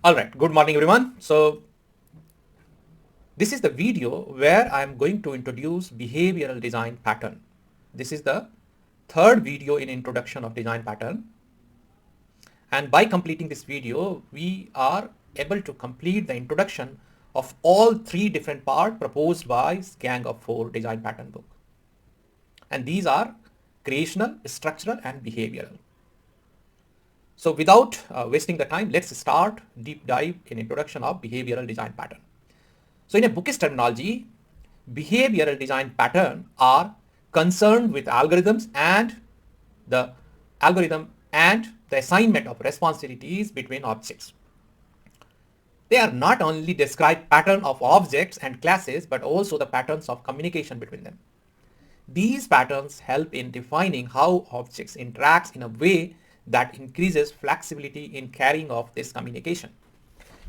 All right, good morning everyone. So this is the video where I am going to introduce behavioral design pattern. This is the third video in introduction of design pattern. And by completing this video, we are able to complete the introduction of all three different parts proposed by Gang of Four design pattern book. And these are creational, structural and behavioral. So without wasting the time, let's start deep dive in introduction of behavioral design pattern. So in a bookish terminology, behavioral design pattern are concerned with algorithms and the algorithm and the assignment of responsibilities between objects. They are not only describe pattern of objects and classes, but also the patterns of communication between them. These patterns help in defining how objects interact in a way that increases flexibility in carrying out this communication.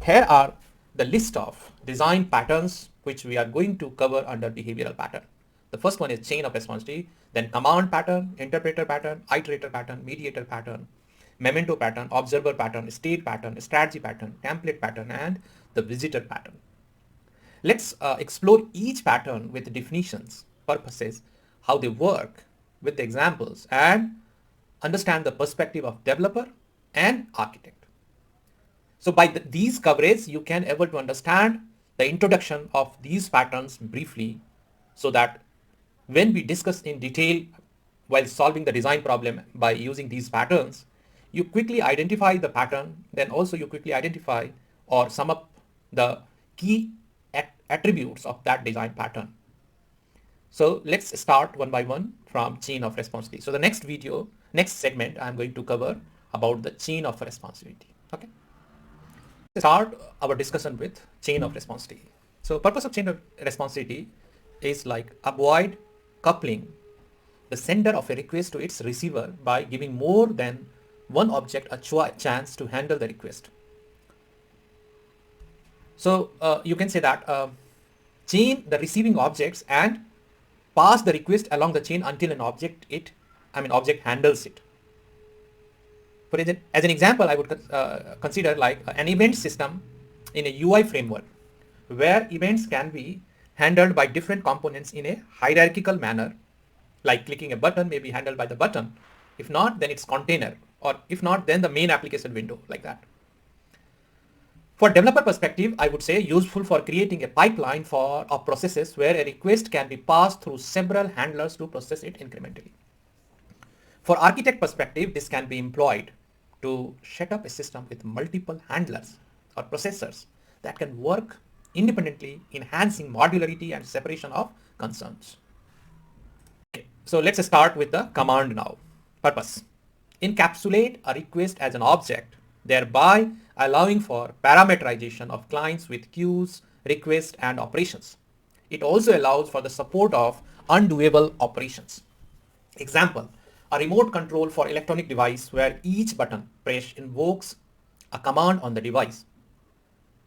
Here are the list of design patterns which we are going to cover under behavioral pattern. The first one is chain of responsibility, then command pattern, interpreter pattern, iterator pattern, mediator pattern, memento pattern, observer pattern, state pattern, strategy pattern, template pattern, and the visitor pattern. Let's explore each pattern with definitions, purposes, how they work with the examples, and understand the perspective of developer and architect. So by these coverage, you can able to understand the introduction of these patterns briefly, so that when we discuss in detail while solving the design problem by using these patterns, you quickly identify the pattern, then also you quickly identify or sum up the key attributes of that design pattern. So let's start one by one from chain of responsibility. So the next segment, I'm going to cover about the chain of responsibility. Okay. Start our discussion with chain of responsibility. So purpose of chain of responsibility is like avoid coupling the sender of a request to its receiver by giving more than one object a chance to handle the request. So you can say that chain the receiving objects and pass the request along the chain until an object handles it. For as an example, I would consider like an event system in a UI framework where events can be handled by different components in a hierarchical manner, like clicking a button may be handled by the button. If not, then it's container, or if not, then the main application window, like that. For developer perspective, I would say useful for creating a pipeline of processes where a request can be passed through several handlers to process it incrementally. For architect perspective, this can be employed to set up a system with multiple handlers or processors that can work independently, enhancing modularity and separation of concerns. Okay, so let's start with the command now. Purpose: encapsulate a request as an object, thereby allowing for parameterization of clients with queues, requests, and operations. It also allows for the support of undoable operations. Example: a remote control for electronic device where each button press invokes a command on the device.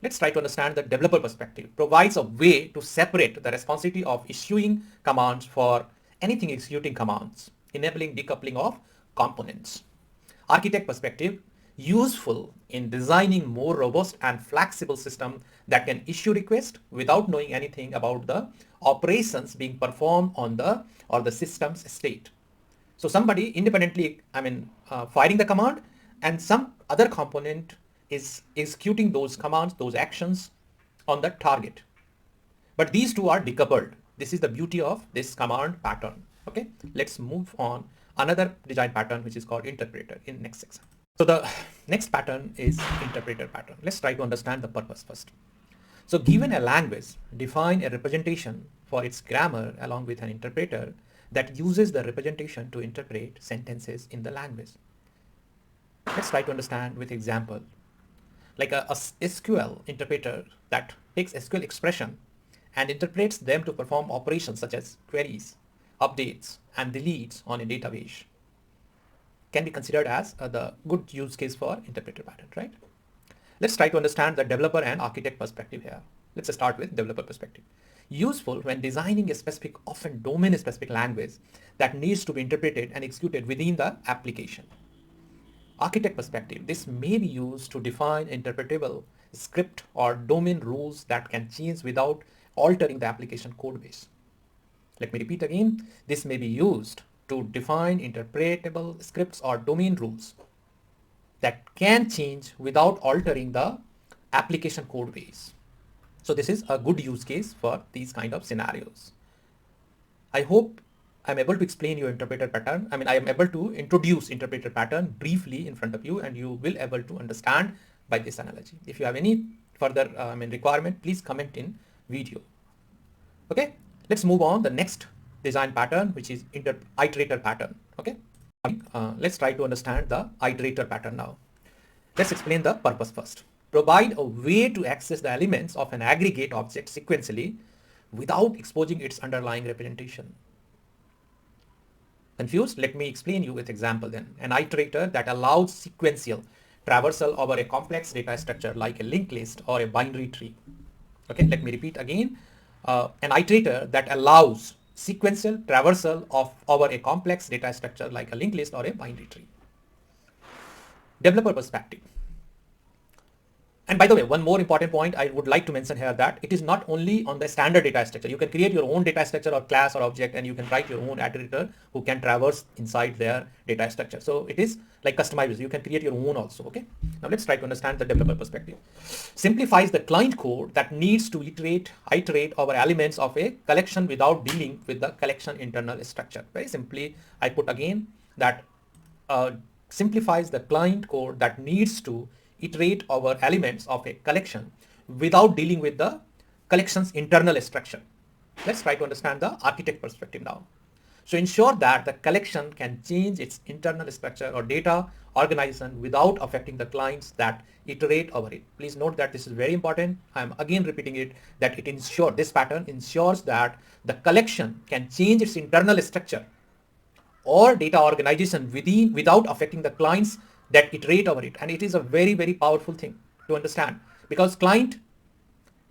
Let's try to understand the developer perspective. Provides a way to separate the responsibility of issuing commands for anything executing commands, enabling decoupling of components. Architect perspective: useful in designing more robust and flexible system that can issue requests without knowing anything about the operations being performed on the system's state. So somebody independently, firing the command, and some other component is executing those commands, those actions on the target. But these two are decoupled. This is the beauty of this command pattern. Okay, let's move on another design pattern which is called interpreter in next section. So the next pattern is interpreter pattern. Let's try to understand the purpose first. So given a language, define a representation for its grammar along with an interpreter that uses the representation to interpret sentences in the language. Let's try to understand with example. Like a SQL interpreter that takes SQL expression and interprets them to perform operations such as queries, updates, and deletes on a database can be considered as the good use case for interpreter pattern, right? Let's try to understand the developer and architect perspective here. Let's start with developer perspective. Useful when designing a specific, often domain-specific language that needs to be interpreted and executed within the application. Architect perspective, this may be used to define interpretable script or domain rules that can change without altering the application code base. Let me repeat again. This may be used to define interpretable scripts or domain rules that can change without altering the application code base. So this is a good use case for these kind of scenarios. I hope I'm able to explain your interpreter pattern. I am able to introduce interpreter pattern briefly in front of you, and you will able to understand by this analogy. If you have any further requirement, please comment in video. Okay, let's move on the next design pattern, which is iterator pattern. Okay, let's try to understand the iterator pattern now. Let's explain the purpose first. Provide a way to access the elements of an aggregate object sequentially without exposing its underlying representation. Confused? Let me explain you with example then. An iterator that allows sequential traversal over a complex data structure like a linked list or a binary tree. Okay, let me repeat again. An iterator that allows sequential traversal over a complex data structure like a linked list or a binary tree. Developer perspective. And by the way, one more important point I would like to mention here, that it is not only on the standard data structure. You can create your own data structure or class or object, and you can write your own iterator who can traverse inside their data structure. So it is like customizable. You can create your own also. Okay. Now let's try to understand the developer perspective. Simplifies the client code that needs to iterate over elements of a collection without dealing with the collection internal structure. Very simply, I put again that simplifies the client code that needs to iterate over elements of a collection without dealing with the collection's internal structure. Let's try to understand the architect perspective now. So ensure that the collection can change its internal structure or data organization without affecting the clients that iterate over it. Please note that this is very important. I am again repeating it, that this pattern ensures that the collection can change its internal structure or data organization without affecting the clients that iterate over it. And it is a very, very powerful thing to understand, because client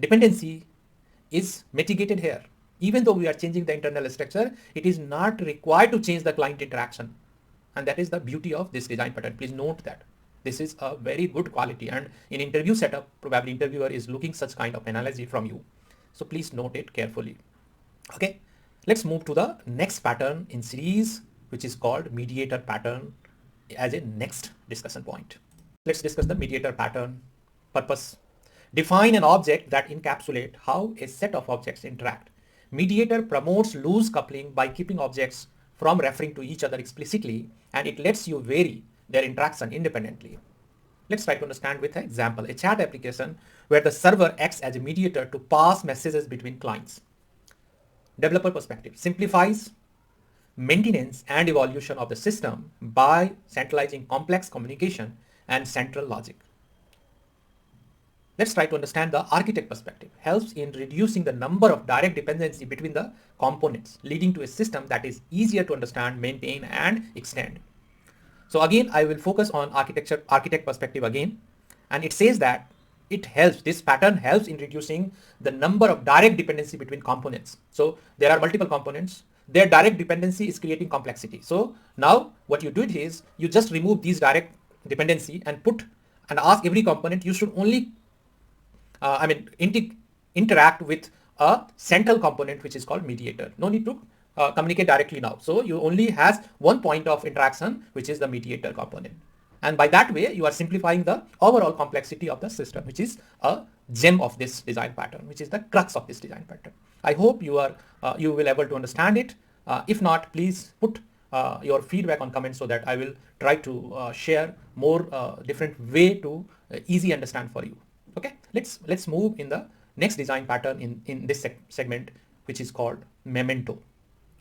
dependency is mitigated here. Even though we are changing the internal structure, it is not required to change the client interaction. And that is the beauty of this design pattern. Please note that this is a very good quality, and in interview setup, probably interviewer is looking such kind of analogy from you. So please note it carefully. Okay, let's move to the next pattern in series, which is called mediator pattern, as a next discussion point. Let's discuss the mediator pattern. Purpose. Define an object that encapsulates how a set of objects interact. Mediator promotes loose coupling by keeping objects from referring to each other explicitly, and it lets you vary their interaction independently. Let's try to understand with an example. A chat application where the server acts as a mediator to pass messages between clients. Developer perspective. Simplifies maintenance and evolution of the system by centralizing complex communication and central logic. Let's try to understand the architect perspective. Helps in reducing the number of direct dependency between the components, leading to a system that is easier to understand, maintain, and extend. So again, I will focus on architect perspective again, and it says that this pattern helps in reducing the number of direct dependency between components. So there are multiple components. Their direct dependency is creating complexity. So now what you did is you just remove these direct dependency and ask every component, you should only interact with a central component, which is called mediator. No need to communicate directly now. So you only has one point of interaction, which is the mediator component. And by that way, you are simplifying the overall complexity of the system, which is a gem of this design pattern, which is the crux of this design pattern. I hope you will able to understand it. If not, please put your feedback on comments so that I will try to share more different way to easy understand for you. Okay, let's move in the next design pattern in this segment, which is called Memento.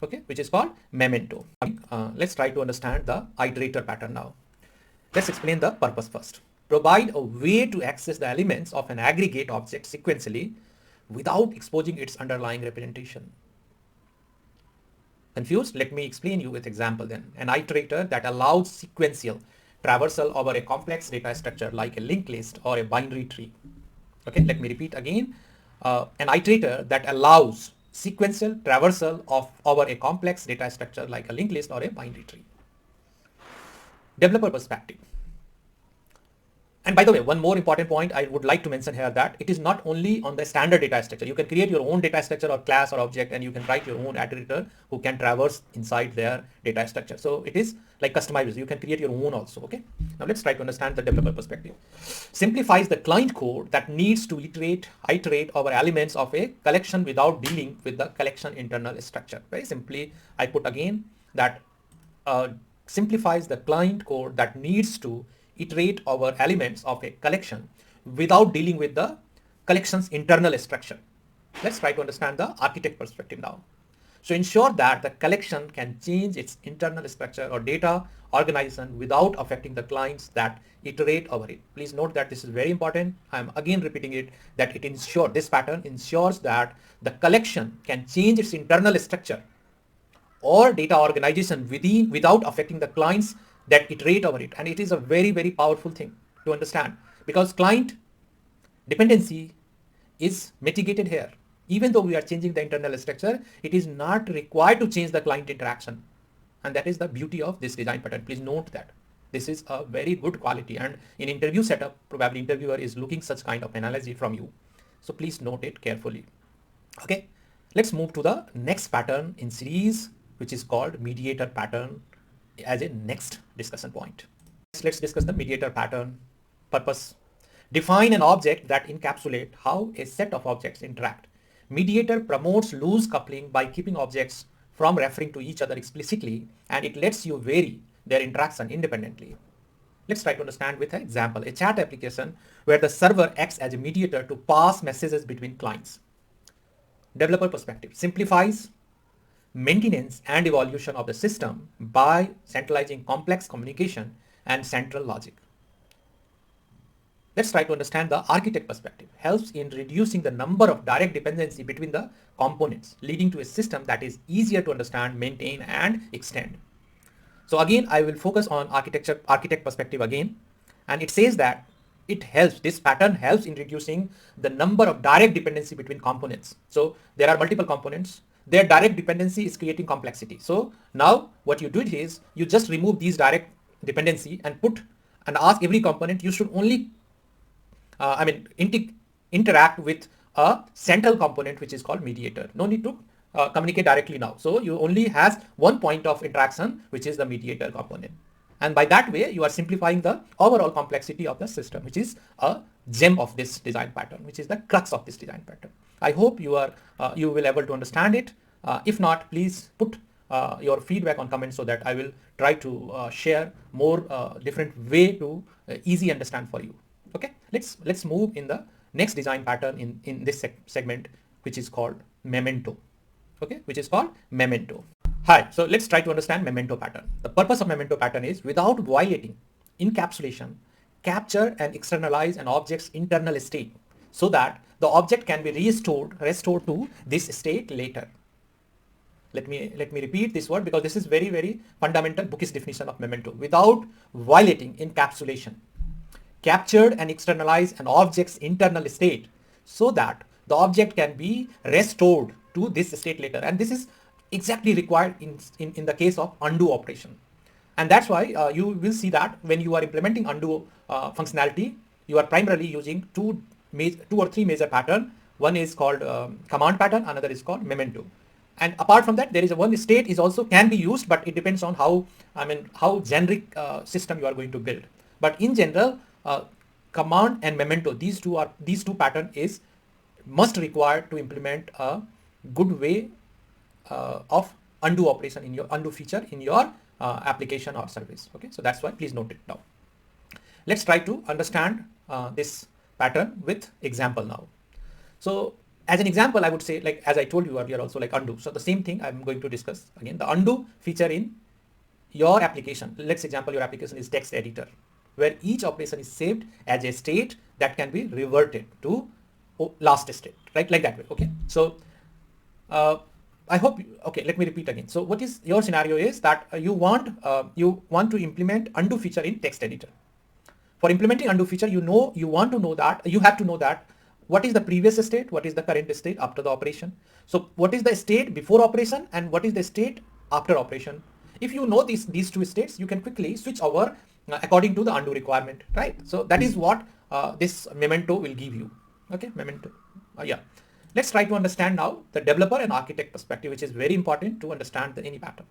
Okay, which is called Memento. Let's try to understand the iterator pattern now. Let's explain the purpose first. Provide a way to access the elements of an aggregate object sequentially without exposing its underlying representation. Confused? Let me explain you with example then. An iterator that allows sequential traversal over a complex data structure like a linked list or a binary tree. Okay, let me repeat again. An iterator that allows sequential traversal over a complex data structure like a linked list or a binary tree. Developer perspective. And by the way, one more important point I would like to mention here, that it is not only on the standard data structure. You can create your own data structure or class or object, and you can write your own iterator who can traverse inside their data structure. So it is like customizable. You can create your own also. Okay. Now let's try to understand the developer perspective. Simplifies the client code that needs to iterate over elements of a collection without dealing with the collection internal structure. Very simply, I put again that simplifies the client code that needs to iterate over elements of a collection without dealing with the collection's internal structure. Let's try to understand the architect perspective now. So ensure that the collection can change its internal structure or data organization without affecting the clients that iterate over it. Please note that this is very important. I'm again repeating it, that this pattern ensures that the collection can change its internal structure or data organization without affecting the clients that iterate over it. And it is a very, very powerful thing to understand, because client dependency is mitigated here. Even though we are changing the internal structure, it is not required to change the client interaction. And that is the beauty of this design pattern. Please note that this is a very good quality, and in interview setup, probably interviewer is looking such kind of analogy from you. So please note it carefully. Okay, let's move to the next pattern in series, which is called mediator pattern, as a next discussion point. Let's discuss the mediator pattern. Purpose: define an object that encapsulate how a set of objects interact. Mediator promotes loose coupling by keeping objects from referring to each other explicitly, and it lets you vary their interaction independently. Let's try to understand with an example. A chat application where the server acts as a mediator to pass messages between clients. Developer perspective: simplifies maintenance and evolution of the system by centralizing complex communication and central logic. Let's try to understand the architect perspective. Helps in reducing the number of direct dependency between the components, leading to a system that is easier to understand, maintain, and extend. So again, I will focus on architect perspective again, and it says that this pattern helps in reducing the number of direct dependency between components. So there are multiple components. Their direct dependency is creating complexity. So now what you did is you just remove these direct dependency and ask every component, you should only interact with a central component, which is called mediator. No need to communicate directly now. So you only has one point of interaction, which is the mediator component. And by that way, you are simplifying the overall complexity of the system, which is a gem of this design pattern, which is the crux of this design pattern. I hope you will able to understand it. If not, please put your feedback on comments so that I will try to share more different way to easy understand for you. Okay, let's move in the next design pattern in this segment, which is called Memento. Okay, which is called Memento. Hi, so let's try to understand Memento pattern. The purpose of Memento pattern is, without violating encapsulation, capture and externalize an object's internal state so that the object can be restored to this state later. Let me repeat this word, because this is very, very fundamental bookish definition of Memento. Without violating encapsulation, captured and externalize an object's internal state so that the object can be restored to this state later. And this is exactly required in the case of undo operation. And that's why you will see that when you are implementing undo functionality, you are primarily using two or three major pattern. One is called command pattern, another is called Memento. And apart from that, there is one state is also can be used, but it depends on how generic system you are going to build. But in general, command and Memento, these two pattern is must required to implement a good way of undo operation in your undo feature in your application or service. Okay, so that's why please note it down. Let's try to understand this pattern with example now. So as an example, I would say, like as I told you earlier also, like undo. So the same thing I'm going to discuss again, the undo feature in your application. Let's example your application is text editor, where each operation is saved as a state that can be reverted to last state, right? Like that way. Okay. So I hope, okay, let me repeat again. So what is your scenario is that you want to implement undo feature in text editor. For implementing undo feature, you have to know that what is the previous state, what is the current state after the operation. So what is the state before operation and what is the state after operation. If you know these two states, you can quickly switch over according to the undo requirement, right? So that is what this memento will give you. Okay, memento. Yeah. Let's try to understand now the developer and architect perspective, which is very important to understand any pattern.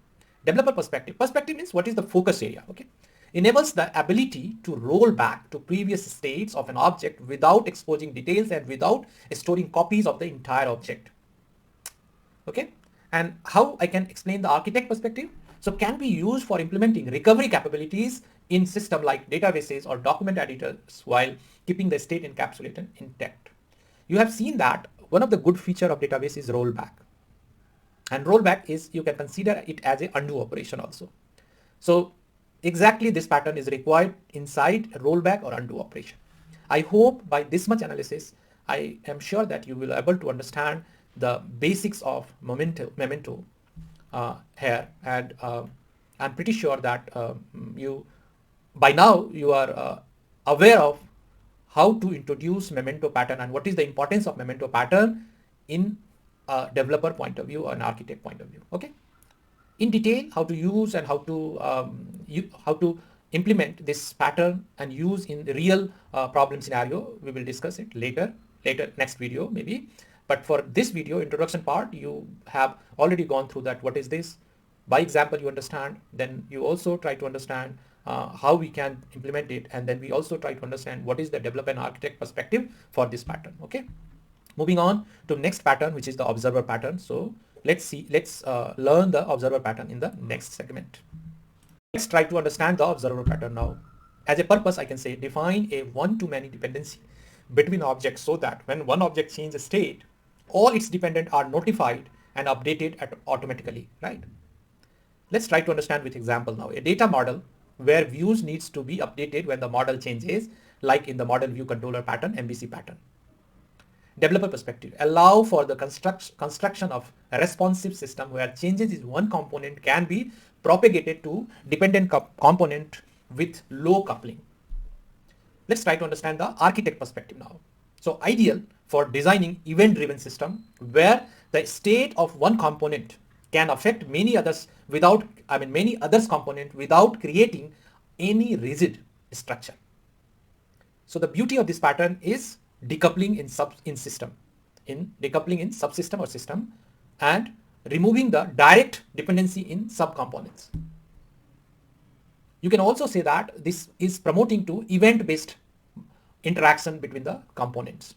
Developer perspective. Perspective means what is the focus area. Okay, enables the ability to roll back to previous states of an object without exposing details and without storing copies of the entire object. Okay, and how I can explain the architect perspective? So can be used for implementing recovery capabilities in system like databases or document editors while keeping the state encapsulated intact. You have seen that one of the good feature of database is rollback, and rollback is, you can consider it as a undo operation also. So exactly this pattern is required inside a rollback or undo operation. I hope by this much analysis, I am sure that you will be able to understand the basics of memento here, and I'm pretty sure that you by now you are aware of how to introduce memento pattern and what is the importance of memento pattern in a developer point of view or an architect point of view. Okay, in detail how to use and how to implement this pattern and use in the real problem scenario, we will discuss it later next video maybe. But for this video introduction part, you have already gone through that. What is this? By example you understand, then you also try to understand how we can implement it, and then we also try to understand what is the developer and architect perspective for this pattern. Okay, moving on to next pattern, which is the observer pattern. So let's learn the observer pattern in the next segment. Let's try to understand the observer pattern now. As a purpose, I can say define a one-to-many dependency between objects so that when one object changes state, all its dependent are notified and updated automatically, right? Let's try to understand with example now. A data model where views needs to be updated when the model changes, like in the model view controller pattern, MVC pattern. Developer perspective, allow for the construction of a responsive system where changes in one component can be propagated to dependent component with low coupling. Let's try to understand the architect perspective now. So ideal for designing event-driven system where the state of one component can affect many others many others component without creating any rigid structure. So the beauty of this pattern is decoupling in subsystem or system, and removing the direct dependency in subcomponents. You can also say that this is promoting to event-based interaction between the components.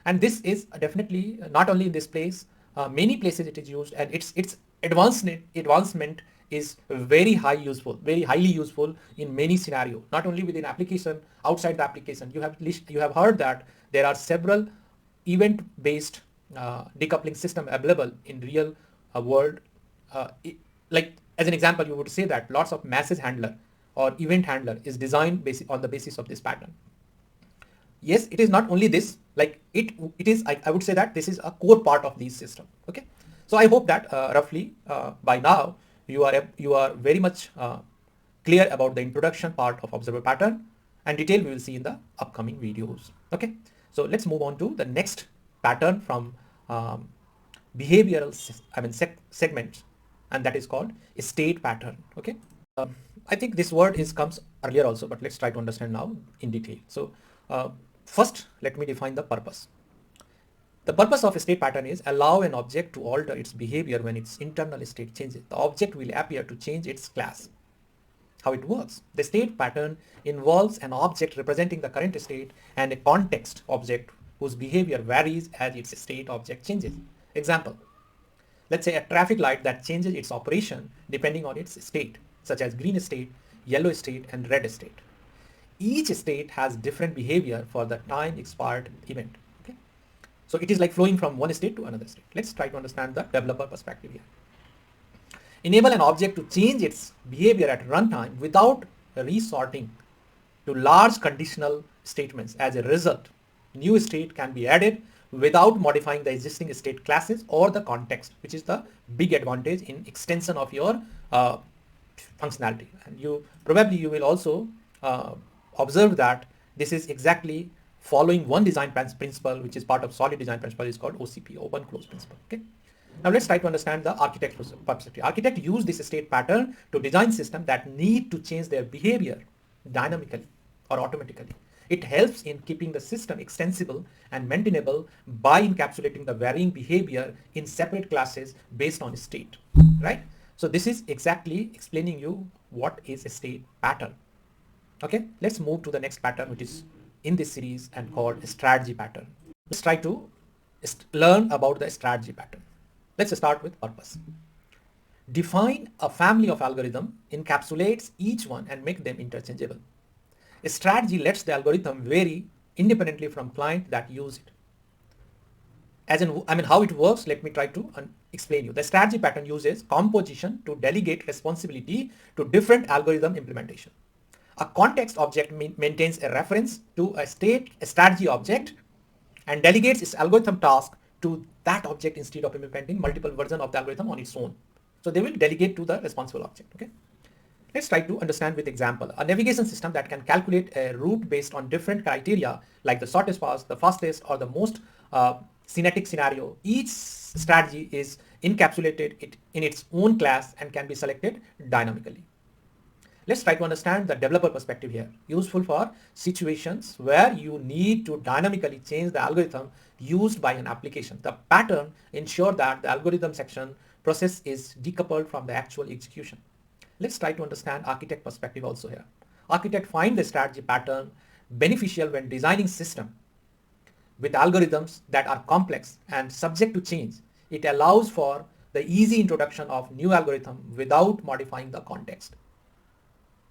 And this is definitely not only in this place, many places it is used, and its advancement is very highly useful in many scenarios, not only within application, outside the application. You have heard that there are several event-based decoupling system available in real world. Like as an example, you would say that lots of message handler or event handler is designed on the basis of this pattern. Yes, it is not only this, like it is, I would say that this is a core part of these system. Okay, so I hope that roughly by now you are very much clear about the introduction part of observer pattern, and detail we will see in the upcoming videos. Okay, so let's move on to the next pattern from behavioral segments, and that is called a state pattern. Okay, I think this word comes earlier also, but let's try to understand now in detail. So first, let me define the purpose. The purpose of a state pattern is allow an object to alter its behavior when its internal state changes. The object will appear to change its class. How it works? The state pattern involves an object representing the current state and a context object whose behavior varies as its state object changes. Example, let's say a traffic light that changes its operation depending on its state, such as green state, yellow state, and red state. Each state has different behavior for the time expired event. Okay, so it is like flowing from one state to another state. Let's try to understand the developer perspective here. Enable an object to change its behavior at runtime without resorting to large conditional statements. As a result, new state can be added without modifying the existing state classes or the context, which is the big advantage in extension of your functionality. And you will also observe that this is exactly following one design principle, which is part of solid design principle, is called OCP, open close principle. Okay. Now let's try to understand the architect perspective. Architect use this state pattern to design system that need to change their behavior dynamically or automatically. It helps in keeping the system extensible and maintainable by encapsulating the varying behavior in separate classes based on state, right? So this is exactly explaining you what is a state pattern. Okay, let's move to the next pattern, which is in this series and called strategy pattern. Let's try to learn about the strategy pattern. Let's start with purpose. Define a family of algorithm, encapsulates each one and make them interchangeable. A strategy lets the algorithm vary independently from client that use it. How it works, let me try to explain you. The strategy pattern uses composition to delegate responsibility to different algorithm implementation. A context object maintains a reference to a strategy object and delegates its algorithm task to that object instead of implementing multiple versions of the algorithm on its own. So they will delegate to the responsible object. Okay. Let's try to understand with example. A navigation system that can calculate a route based on different criteria like the shortest path, the fastest, or the most scenic scenario. Each strategy is encapsulated in its own class and can be selected dynamically. Let's try to understand the developer perspective here. Useful for situations where you need to dynamically change the algorithm used by an application. The pattern ensures that the algorithm section process is decoupled from the actual execution. Let's try to understand architect perspective also here. Architect find the strategy pattern beneficial when designing system with algorithms that are complex and subject to change. It allows for the easy introduction of new algorithm without modifying the context.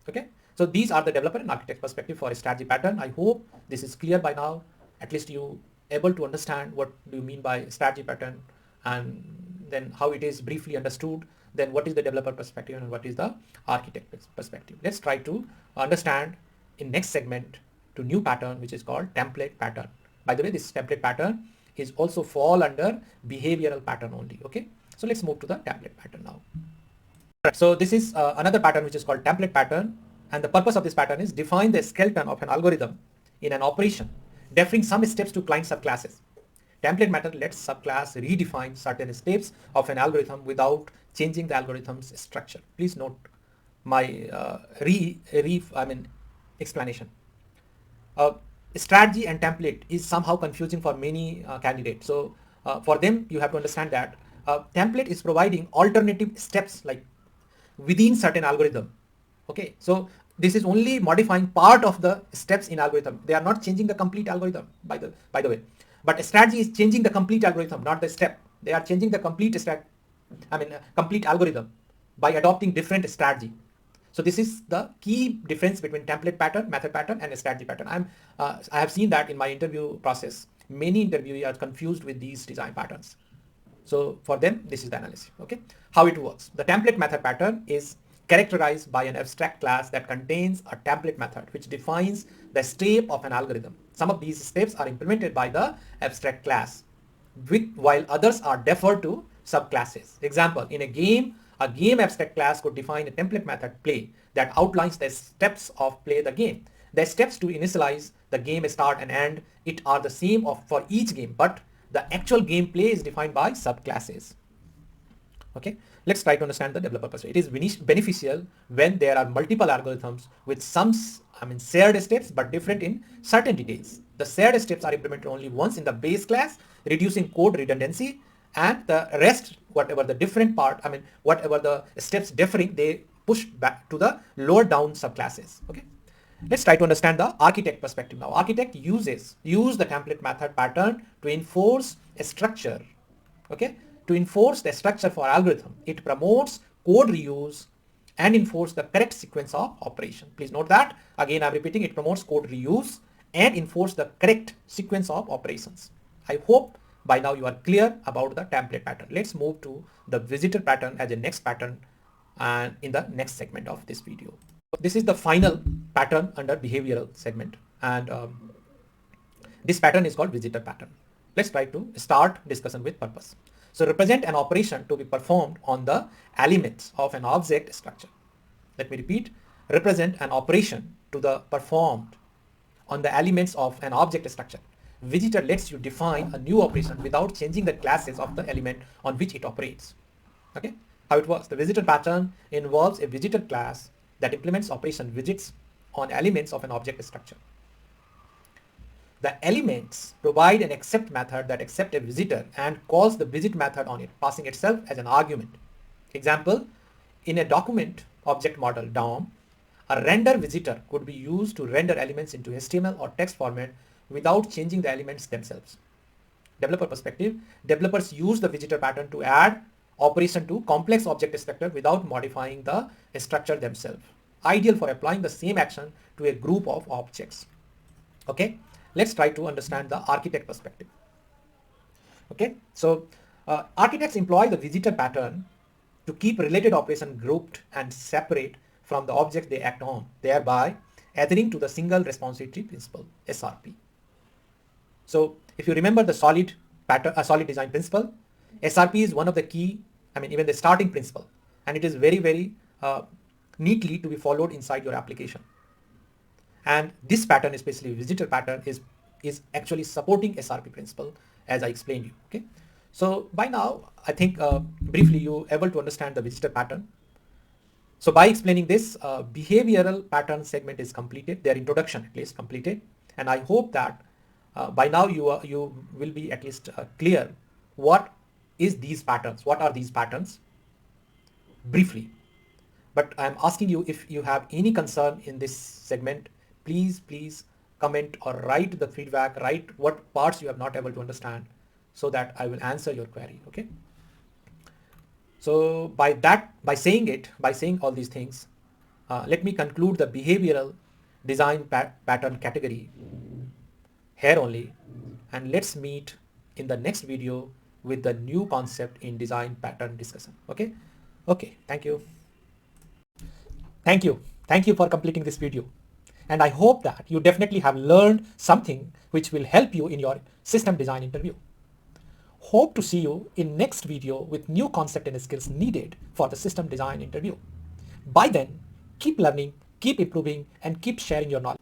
Okay, so these are the developer and architect perspective for a strategy pattern. I hope this is clear by now. At least you able to understand what do you mean by strategy pattern, and then how it is briefly understood, then what is the developer perspective and what is the architect perspective. Let's try to understand in next segment to new pattern, which is called template pattern. By the way, this template pattern is also fall under behavioral pattern only. Okay, so let's move to the template pattern now. So this is another pattern which is called template pattern, and the purpose of this pattern is define the skeleton of an algorithm in an operation, defining some steps to client subclasses. Template method lets subclass redefine certain steps of an algorithm without changing the algorithm's structure. Please note my explanation. Strategy and template is somehow confusing for many candidates. So for them, you have to understand that template is providing alternative steps like within certain algorithm. Okay, so this is only modifying part of the steps in algorithm. They are not changing the complete algorithm by the way. But a strategy is changing the complete algorithm, not the step. They are changing the complete complete algorithm by adopting different strategy. So this is the key difference between template pattern, method pattern, and a strategy pattern. I have seen that in my interview process. Many interviewers are confused with these design patterns. So for them, this is the analysis. Okay, how it works. The template method pattern is characterized by an abstract class that contains a template method which defines the step of an algorithm. Some of these steps are implemented by the abstract class, while others are deferred to subclasses. Example, in a game abstract class could define a template method play that outlines the steps of play the game. The steps to initialize the game start and end it are the same for each game, but the actual gameplay is defined by subclasses. Okay, let's try to understand the developer perspective. It is beneficial when there are multiple algorithms with some shared steps but different in certain details. The shared steps are implemented only once in the base class, reducing code redundancy, and the rest, whatever the different part, whatever the steps differing, they push back to the lower down subclasses. Okay. Let's try to understand the architect perspective now. Architect use the template method pattern to enforce a structure. Okay, to enforce the structure for algorithm. It promotes code reuse and enforce the correct sequence of operation. Please note that again I'm repeating, it promotes code reuse and enforce the correct sequence of operations. I hope by now you are clear about the template pattern. Let's move to the visitor pattern as a next pattern and in the next segment of this video. This is the final pattern under behavioral segment, and this pattern is called visitor pattern. Let's try to start discussion with purpose. So represent an operation to be performed on the elements of an object structure. Let me repeat, represent an operation to be performed on the elements of an object structure. Visitor lets you define a new operation without changing the classes of the element on which it operates. Okay, how it works. The visitor pattern involves a visitor class that implements operation widgets on elements of an object structure. The elements provide an accept method that accepts a visitor and calls the visit method on it, passing itself as an argument. Example, in a document object model DOM, a render visitor could be used to render elements into HTML or text format without changing the elements themselves. Developer perspective, developers use the visitor pattern to add operation to complex object structure without modifying the structure themselves. Ideal for applying the same action to a group of objects. Okay, let's try to understand the architect perspective. Okay, so architects employ the visitor pattern to keep related operations grouped and separate from the object they act on, thereby adhering to the single responsibility principle, SRP. So if you remember the solid pattern, solid design principle, SRP is one of the key, even the starting principle, and it is very, very neatly to be followed inside your application. And this pattern, especially visitor pattern, is actually supporting SRP principle, as I explained you. Okay, so by now I think briefly you able to understand the visitor pattern. So by explaining this, behavioral pattern segment is completed, their introduction at least completed, and I hope that by now you will be at least clear what are these patterns briefly. But I'm asking you, if you have any concern in this segment, please comment or write the feedback, write what parts you have not able to understand, so that I will answer your query. Okay, so by saying all these things, let me conclude the behavioral design pattern category here only, and let's meet in the next video with the new concept in design pattern discussion. Okay, thank you for completing this video, and I hope that you definitely have learned something which will help you in your system design interview. Hope to see you in next video with new concept and skills needed for the system design interview. By then, keep learning, keep improving, and keep sharing your knowledge.